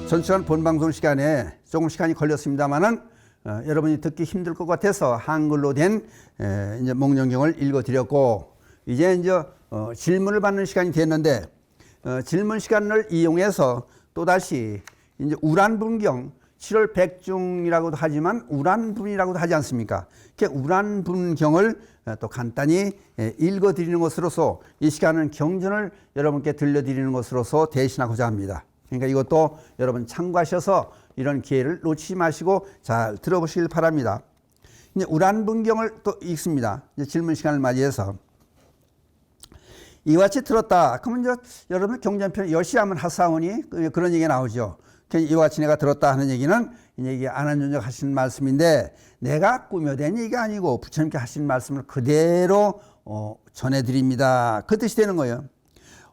전시간 본방송 시간에 조금 시간이 걸렸습니다만은 여러분이 듣기 힘들 것 같아서 한글로 된 이제 목련경을 읽어드렸고, 이제 질문을 받는 시간이 됐는데, 질문 시간을 이용해서 또다시 이제 우란분경 7월 백중이라고도 하지만 우란분이라고도 하지 않습니까? 이렇게 우란분경을 또 간단히 읽어드리는 것으로서 이 시간은 경전을 여러분께 들려드리는 것으로서 대신하고자 합니다. 그러니까 이것도 여러분 참고하셔서 이런 기회를 놓치지 마시고 잘 들어보시길 바랍니다. 이제 우란분경을 또 읽습니다. 이제 질문 시간을 맞이해서 이와 같이 들었다. 그러면 이제 여러분 경전편 여시하면 하사오니 그런 얘기가 나오죠. 이와 같이 내가 들었다 하는 얘기는 이게 안한존자가 하신 말씀인데, 내가 꾸며낸 얘기가 아니고 부처님께 하신 말씀을 그대로 전해드립니다. 그 뜻이 되는 거예요.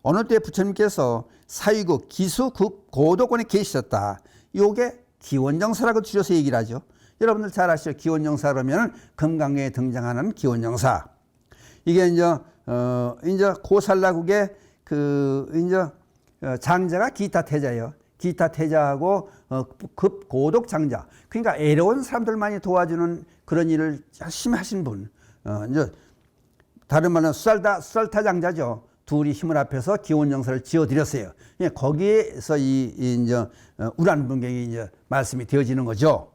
어느 때 부처님께서 사위국 기수국 고도권에 계시셨다. 요게 기원정사라고 줄여서 얘기를 하죠. 여러분들 잘 아시죠? 기원정사 그러면 금강경에 등장하는 기원정사. 이게 이제 고살라국의 장자가 기타태자예요. 기타태자하고 급고독 장자. 그러니까 애로운 사람들 많이 도와주는 그런 일을 열심히 하신 분. 이제 다른 말로 수살타 장자죠. 둘이 힘을 합해서 기원정사를 지어드렸어요. 거기에서 이제 우란분경이 이제 말씀이 되어지는 거죠.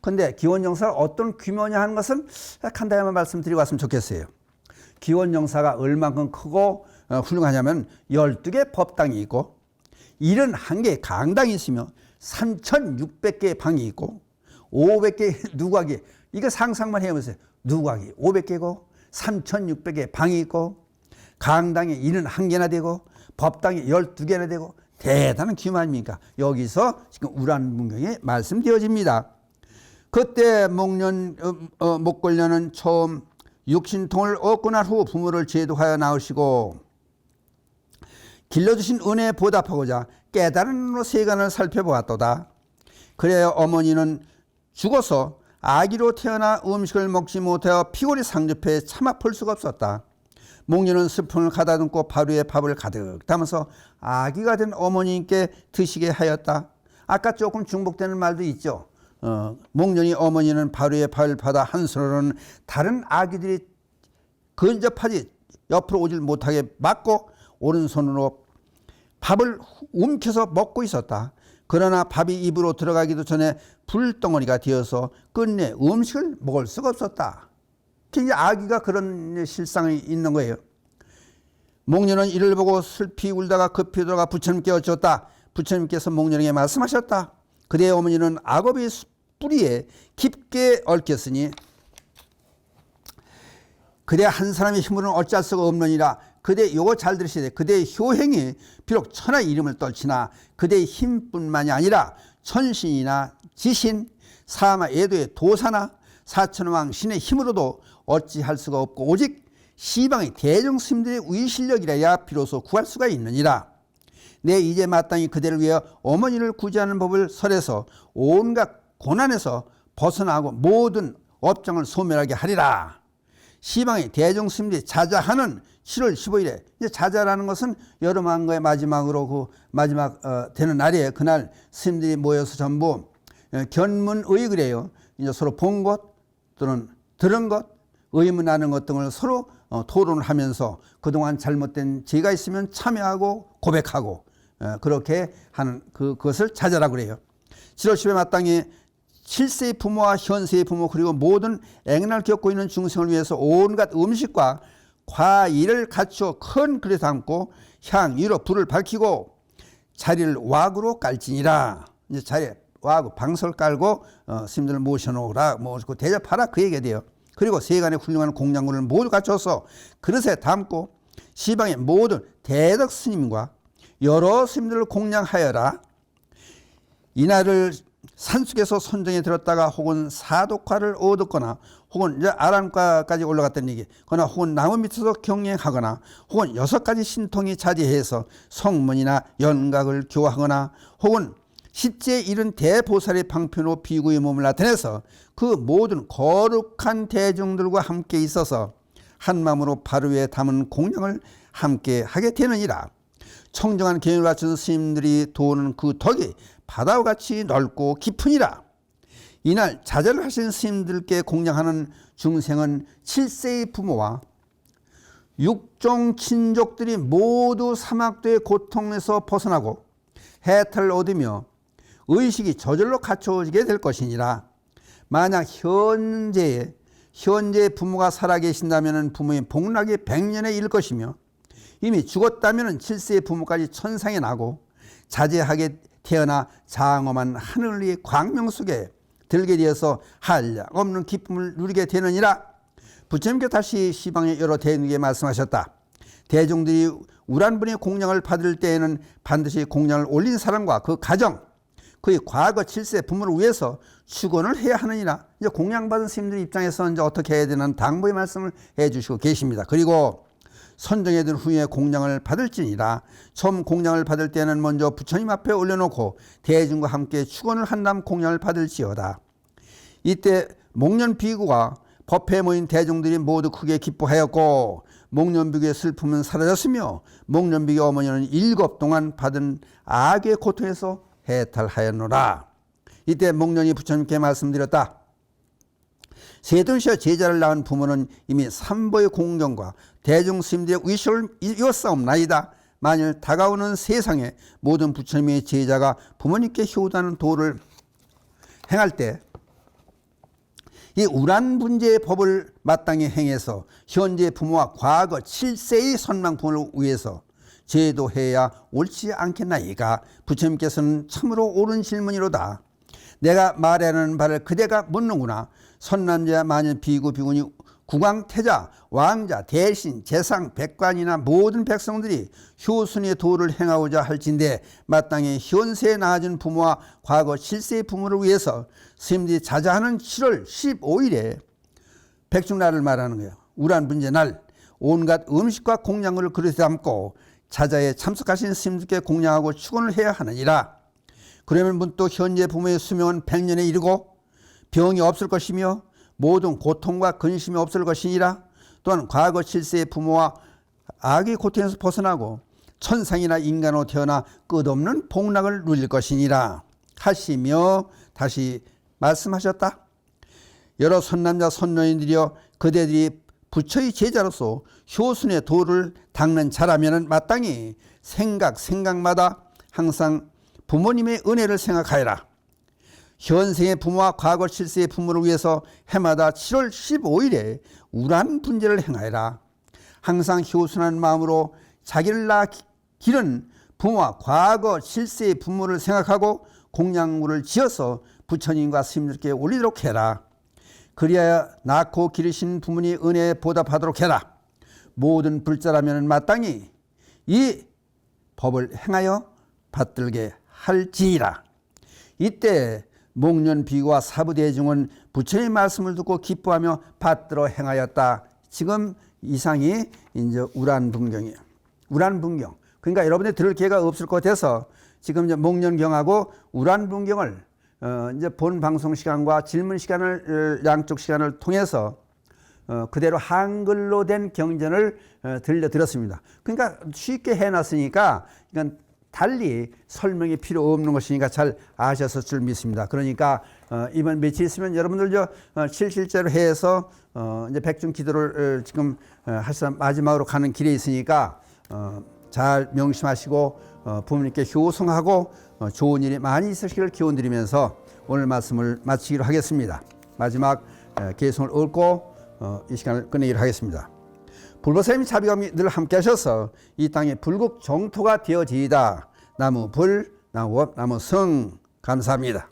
근데 기원정사가 어떤 규모냐 하는 것은 간단히만 말씀드리고 왔으면 좋겠어요. 기원정사가 얼만큼 크고 훌륭하냐면 12개 법당이 있고 71개 강당이 있으며 3,600개의 방이 있고 500개의 누각이, 이거 상상만 해보세요. 누각이 500개고 3,600개의 방이 있고 강당이 71개나 되고 법당이 12개나 되고 대단한 규모 아닙니까? 여기서 지금 우란분경이 말씀되어집니다. 그때 목걸려는 처음 육신통을 얻고 난 후 부모를 제도하여 나오시고 길러주신 은혜에 보답하고자 깨달은 눈으로 세간을 살펴보았도다. 그래야 어머니는 죽어서 아기로 태어나 음식을 먹지 못하여 피골이 상접해 참 아플 수가 없었다. 목련은 스푼을 가다듬고 밥 위에 밥을 가득 담아서 아기가 된 어머니께 드시게 하였다. 아까 조금 중복되는 말도 있죠. 목련이 어머니는 밥 위에 밥을 받아 한 손으로는 다른 아기들이 근접하지 옆으로 오질 못하게 막고 오른손으로 밥을 움켜서 먹고 있었다. 그러나 밥이 입으로 들어가기도 전에 불덩어리가 되어서 끝내 음식을 먹을 수가 없었다. 이제 아기가 그런 실상이 있는 거예요. 목련은 이를 보고 슬피 울다가 급히 들어가 부처님께 여쭈었다. 부처님께서 목련에게 말씀하셨다. 그대의 어머니는 악업의 뿌리에 깊게 얽혔으니 그대 한 사람의 힘으로는 어찌할 수가 없느니라. 그대 요거 잘 들으셔야 돼요. 그대의 효행이 비록 천하의 이름을 떨치나 그대의 힘뿐만이 아니라 천신이나 지신, 사마 애도의 도사나 사천왕 신의 힘으로도 어찌할 수가 없고 오직 시방의 대정스님들의 위실력이라야 비로소 구할 수가 있느니라. 내 이제 마땅히 그대를 위해 어머니를 구제하는 법을 설해서 온갖 고난에서 벗어나고 모든 업장을 소멸하게 하리라. 시방의 대정스님들이 자자하는 7월 15일에, 이제 자자라는 것은 여름한거의 마지막으로 마지막 되는 날이에요. 그날 스님들이 모여서 전부 견문의 그래요. 이제 서로 본 것 또는 들은 것, 의문하는 것 등을 서로 토론을 하면서 그동안 잘못된 죄가 있으면 참여하고 고백하고 그렇게 하는 그것을 자자라고 그래요. 7월 10일 마땅히 7세의 부모와 현세의 부모 그리고 모든 액난을 겪고 있는 중생을 위해서 온갖 음식과 과일을 갖추어 큰 그릇에 담고 향 위로 불을 밝히고 자리를 왁으로 깔지니라. 이제 자리에 왁 방석을 깔고 스님들을 모셔놓으라, 모시고 대접하라, 그 얘기가 돼요. 그리고 세간의 훌륭한 공양물을 모두 갖춰서 그릇에 담고 시방의 모든 대덕 스님과 여러 스님들을 공양하여라. 이날을 산속에서 선정에 들었다가 혹은 사독과를 얻었거나 혹은 이제 아란과까지 올라갔다는 얘기, 그러나 혹은 나무 밑에서 경행하거나 혹은 6가지 신통이 자제해서 성문이나 연각을 교화하거나 혹은 십제에 이른 대보살의 방편으로 비구의 몸을 나타내서 그 모든 거룩한 대중들과 함께 있어서 한 마음으로 바로 위에 담은 공양을 함께 하게 되느니라. 청정한 계율을 갖춘 스님들이 도우는 그 덕이 바다와 같이 넓고 깊으니라. 이날 자제를 하신 스님들께 공양하는 중생은 7세의 부모와 육종 친족들이 모두 사막도의 고통에서 벗어나고 해탈을 얻으며 의식이 저절로 갖춰지게 될 것이니라. 만약 현재 부모가 살아계신다면 부모의 복락이 100년에 이를 것이며 이미 죽었다면 7세의 부모까지 천상에 나고 자제하게 태어나 장엄한 하늘의 광명 속에 들게 되어서 한량없는 기쁨을 누리게 되느니라. 부처님께 다시 시방의 여러 대중에게 말씀하셨다. 대중들이 우란분의 공양을 받을 때에는 반드시 공양을 올린 사람과 그 가정, 그의 과거 7세 부모를 위해서 축원을 해야 하느니라. 이제 공양받은 스님들 입장에서 이제 어떻게 해야 되는 당부의 말씀을 해주시고 계십니다. 그리고 선정해둔 후에 공양을 받을지니라. 처음 공양을 받을 때는 먼저 부처님 앞에 올려놓고 대중과 함께 축원을 한 다음 공양을 받을지어다. 이때 목련 비구가 법회에 모인 대중들이 모두 크게 기뻐하였고 목련비구의 슬픔은 사라졌으며 목련비구 어머니는 7 동안 받은 악의 고통에서 해탈하였노라. 이때 목련이 부처님께 말씀드렸다. 세돈시와 제자를 낳은 부모는 이미 삼보의 공경과 대중 스님들의 위식을 이었사옵나이다. 만일 다가오는 세상에 모든 부처님의 제자가 부모님께 효도하는 도를 행할 때 이 우란분재의 법을 마땅히 행해서 현재 부모와 과거 7세의 선망 부모를 위해서 제도해야 옳지 않겠나이까. 부처님께서는 참으로 옳은 질문이로다. 내가 말하는 바를 그대가 묻는구나. 선남자 만일 비구 비구니 국왕태자 왕자 대신 재상 백관이나 모든 백성들이 효순의 도를 행하고자 할진대 마땅히 현세에 나아진 부모와 과거 7세의 부모를 위해서 스님들이 자자하는 7월 15일에 백중날을 말하는 거예요. 우란분재날 온갖 음식과 공양을 그릇에 담고 자자에 참석하신 스님들께 공양하고 축원을 해야 하느니라. 그러면 문득 현재 부모의 수명은 100년에 이르고 병이 없을 것이며 모든 고통과 근심이 없을 것이니라. 또한 과거 7세의 부모와 악의 고통에서 벗어나고 천상이나 인간으로 태어나 끝없는 복락을 누릴 것이니라 하시며 다시 말씀하셨다. 여러 선남자 선녀인들이여 그대들이 부처의 제자로서 효순의 도를 닦는 자라면 마땅히 생각마다 항상 부모님의 은혜를 생각하여라. 현생의 부모와 과거 7세의 부모를 위해서 해마다 7월 15일에 우란분재를 행하여라. 항상 효순한 마음으로 자기를 낳아 기른 부모와 과거 7세의 부모를 생각하고 공양물을 지어서 부처님과 스님들께 올리도록 해라. 그리하여 낳고 기르신 부모님 은혜에 보답하도록 해라. 모든 불자라면 마땅히 이 법을 행하여 받들게 할지니라. 이때 목련 비구와 사부대중은 부처님의 말씀을 듣고 기뻐하며 받들어 행하였다. 지금 이상이 이제 우란분경이에요. 우란분경. 그러니까 여러분이 들을 기회가 없을 것 같아서 지금 이제 목련경하고 우란분경을 이제 본 방송 시간과 질문 시간을 양쪽 시간을 통해서 그대로 한글로 된 경전을 들려드렸습니다. 그러니까 쉽게 해놨으니까 이건 달리 설명이 필요 없는 것이니까 잘 아셨을 줄 믿습니다. 그러니까 이번 며칠 있으면 여러분들 실제로 해서 이제 백중 기도를 지금 하셔서 마지막으로 가는 길에 있으니까 잘 명심하시고 부모님께 효성하고 좋은 일이 많이 있으시기를 기원드리면서 오늘 말씀을 마치기로 하겠습니다. 마지막 개성을 얻고 이 시간을 끝내기로 하겠습니다. 불보살님 자비감이 늘 함께 하셔서 이 땅의 불국 정토가 되어지이다. 나무 불, 나무 업, 나무 성. 감사합니다.